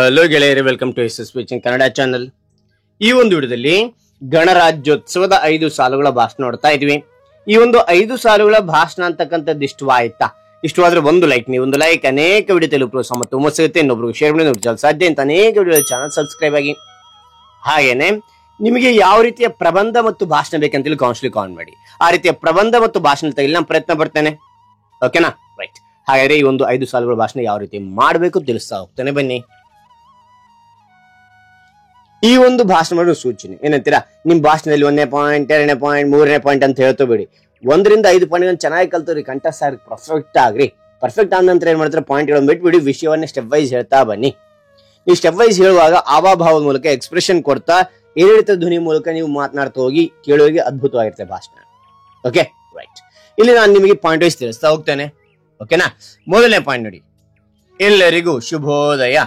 Hello ಗೆಳೆಯರೇ, welcome to S speeching Kannada channel. ಈ ಒಂದು ವಿಡಿಯೋದಲ್ಲಿ ಗಣರಾಜ್ಯೋತ್ಸವದ 5 ಸಾಲುಗಳ ಭಾಷಣ ನೋಡ್ತಾ ಇದ್ವಿ. ಈ ಒಂದು 5 ಸಾಲುಗಳ ಭಾಷಣ ಅಂತಕ್ಕಂಥದ್ದು ಇಷ್ಟವಾಯ್ತಾ? ಇಷ್ಟವಾದ್ರೆ ಒಂದು ಲೈಕ್, ನೀವು ಒಂದು ಲೈಕ್ ಅನೇಕ ವಿಡಿಯೋ ತಲುಪಲು ಪ್ರೋತ್ಸಾಹ ಮತ್ತು ತುಂಬ ಸಿಗುತ್ತೆ. ಇನ್ನೊಬ್ರು ಶೇರ್ ಮಾಡಿ ನೋಡಲು ಸಾಧ್ಯ ಅಂತ ಅನೇಕ ವಿಡಿಯೋ ಚಾನಲ್ ಸಬ್ಸ್ಕ್ರೈಬ್ ಆಗಿ. ಹಾಗೇನೆ ನಿಮಗೆ ಯಾವ ರೀತಿಯ ಪ್ರಬಂಧ ಮತ್ತು ಭಾಷಣ ಬೇಕಂತೇಳಿ ಕೌನ್ಸಿಲಿಂಗ್ ಕಾಲ್ ಮಾಡಿ. ಆ ರೀತಿಯ ಪ್ರಬಂಧ ಮತ್ತು ಭಾಷಣ ತೆಗೆಯಲು ನಾನು ಪ್ರಯತ್ನ ಪಡ್ತೇನೆ. ಓಕೆನಾ? ರೈಟ್. ಹಾಗಾದ್ರೆ ಈ ಒಂದು 5 ಸಾಲುಗಳ ಭಾಷಣ ಯಾವ ರೀತಿ ಮಾಡಬೇಕು ತಿಳಿಸ್ತಾ ಹೋಗ್ತೇನೆ, ಬನ್ನಿ. ಈ ಒಂದು ಭಾಷಣ ಸೂಚನೆ ಏನಂತೀರಾ? ನಿಮ್ ಭಾಷಣದಲ್ಲಿ 1ನೇ ಪಾಯಿಂಟ್, 2ನೇ ಪಾಯಿಂಟ್, 3ನೇ ಪಾಯಿಂಟ್ ಅಂತ ಹೇಳ್ತಾ ಬಿಡಿ. 1ರಿಂದ 5 ಪಾಯಿಂಟ್ ಚೆನ್ನಾಗಿ ಕಲ್ತವ್ರಿ, ಕಂಠ ಸಾರ್ ಪರ್ಫೆಕ್ಟ್ ಆಗ್ರಿ. ಪರ್ಫೆಕ್ಟ್ ಆದ ನಂತರ ಏನ್ ಮಾಡ್ತಾರೆ, ಪಾಯಿಂಟ್ಗಳನ್ನು ಬಿಟ್ಬಿಡಿ, ವಿಷಯವನ್ನ ಸ್ಟೆಪ್ ವೈಸ್ ಹೇಳ್ತಾ ಬನ್ನಿ. ನೀವು ಸ್ಟೆಪ್ ವೈಸ್ ಹೇಳುವಾಗ ಆವಾಭಾವದ ಮೂಲಕ ಎಕ್ಸ್ಪ್ರೆಷನ್ ಕೊಡ್ತಾ ಏರಿಳಿತ ಧ್ವನಿ ಮೂಲಕ ನೀವು ಮಾತನಾಡ್ತಾ ಹೋಗಿ ಕೇಳುವರಿಗೆ ಅದ್ಭುತವಾಗಿರುತ್ತೆ ಭಾಷಣ. Okay, right. ಇಲ್ಲಿ ನಾನು ನಿಮಗೆ ಪಾಯಿಂಟ್ ವೈಸ್ ತಿಳಿಸ್ತಾ ಹೋಗ್ತೇನೆ. ಓಕೆನಾ? ಮೊದಲನೇ ಪಾಯಿಂಟ್ ನೋಡಿ, ಎಲ್ಲರಿಗೂ ಶುಭೋದಯ.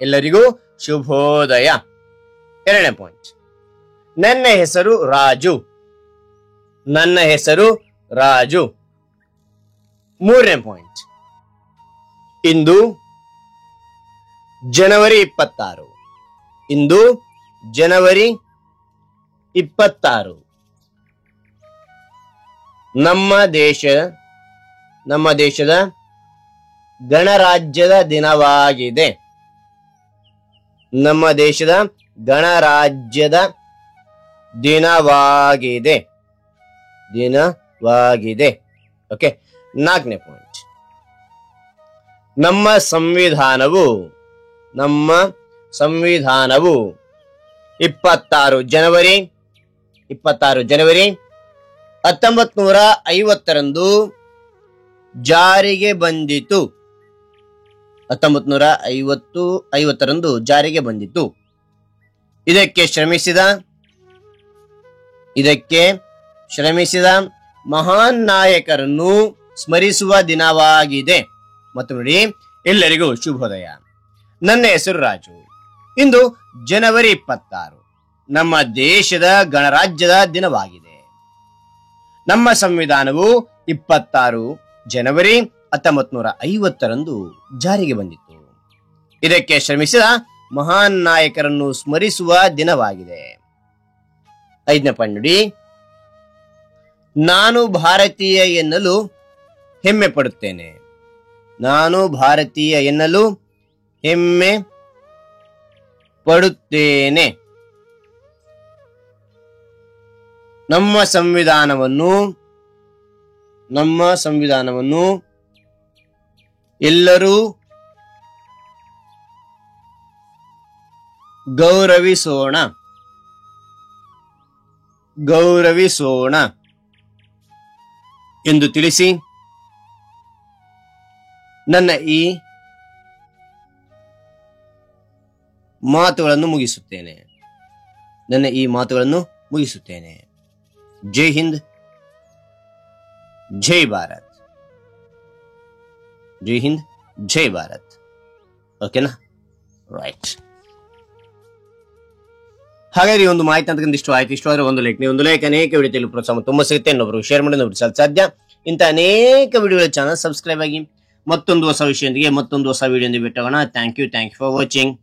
ಎಲ್ಲರಿಗೂ ಶುಭೋದಯ. 2ನೇ ಪಾಯಿಂಟ್, ನನ್ನ ಹೆಸರು ರಾಜು. ನನ್ನ ಹೆಸರು ರಾಜು. 3ನೇ ಪಾಯಿಂಟ್, ಇಂದು ಜನವರಿ 26. ಇಂದು ಜನವರಿ 26 ನಮ್ಮ ದೇಶದ ಗಣರಾಜ್ಯದ ದಿನವಾಗಿದೆ. ನಮ್ಮ ದೇಶದ ಗಣರಾಜ್ಯದ ದಿನವಾಗಿದೆ. ಓಕೆ. 4ನೇ ಪಾಯಿಂಟ್, ನಮ್ಮ ಸಂವಿಧಾನವು 26 ಜನವರಿ 1950ರಂದು ಜಾರಿಗೆ ಬಂದಿತು. 1950ರಂದು ಜಾರಿಗೆ ಬಂದಿತು. ಇದಕ್ಕೆ ಶ್ರಮಿಸಿದ ಮಹಾನ್ ನಾಯಕರನ್ನು ಸ್ಮರಿಸುವ ದಿನವಾಗಿದೆ. ಮತ್ತು ನೋಡಿ, ಎಲ್ಲರಿಗೂ ಶುಭೋದಯ. ನನ್ನ ಹೆಸರು ರಾಜು. ಇಂದು ಜನವರಿ 26 ನಮ್ಮ ದೇಶದ ಗಣರಾಜ್ಯದ ದಿನವಾಗಿದೆ. ನಮ್ಮ ಸಂವಿಧಾನವು 26 ಜನವರಿ 1950ರಂದು ಜಾರಿಗೆ ಬಂದಿತ್ತು. ಇದಕ್ಕೆ ಶ್ರಮಿಸಿದ ಮಹಾನ್ ನಾಯಕರನ್ನು ಸ್ಮರಿಸುವ ದಿನವಾಗಿದೆ. 5ನೇ ಪಾಯಿಂಟ್ ನೋಡಿ, ನಾನು ಭಾರತೀಯ ಎನ್ನಲು ಹೆಮ್ಮೆ ಪಡುತ್ತೇನೆ. ನಾನು ಭಾರತೀಯ ಎನ್ನಲು ಹೆಮ್ಮೆ ಪಡುತ್ತೇನೆ. ನಮ್ಮ ಸಂವಿಧಾನವನ್ನು ಎಲ್ಲರೂ ಗೌರವಿಸೋಣ ಎಂದು ತಿಳಿಸಿ ನನ್ನ ಈ ಮಾತುಗಳನ್ನು ಮುಗಿಸುತ್ತೇನೆ. ಜೈ ಹಿಂದ್, ಜೈ ಭಾರತ್. ಜೈ ಹಿಂದ್, ಜೈ ಭಾರತ್. ಓಕೆನಾ? ರೈಟ್. ಹಾಗಾದ್ರೆ ಈ ಒಂದು ಮಾಹಿತಿ ಅಂತಕ್ಕಂಥ ಇಷ್ಟವಾದ್ರೆ ಒಂದು ಲೈಕ್, ನೀವು ಒಂದು ಲೈಕ್ ಅನೇಕ ವಿಡಿಯೋ ತಲುಪಲು ಪ್ರೋತ್ಸಾಹ ತುಂಬ ಸಿಗುತ್ತೆ. ಇನ್ನೊಬ್ರು ಶೇರ್ ಮಾಡಿ ನೋಡಲು ಸಾಧ್ಯ. ಇಂಥ ಅನೇಕ ವಿಡಿಯೋಗಳ ಚಾನಲ್ ಸಬ್ಸ್ಕ್ರೈಬ್ ಆಗಿ. ಮತ್ತೊಂದು ಹೊಸ ವಿಷಯದೊಂದಿಗೆ, ಮತ್ತೊಂದು ಹೊಸ ವಿಡಿಯೋದೊಂದಿಗೆ ಭೇಟಿಯಾಗೋಣ. Thank you for watching.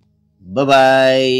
Bye.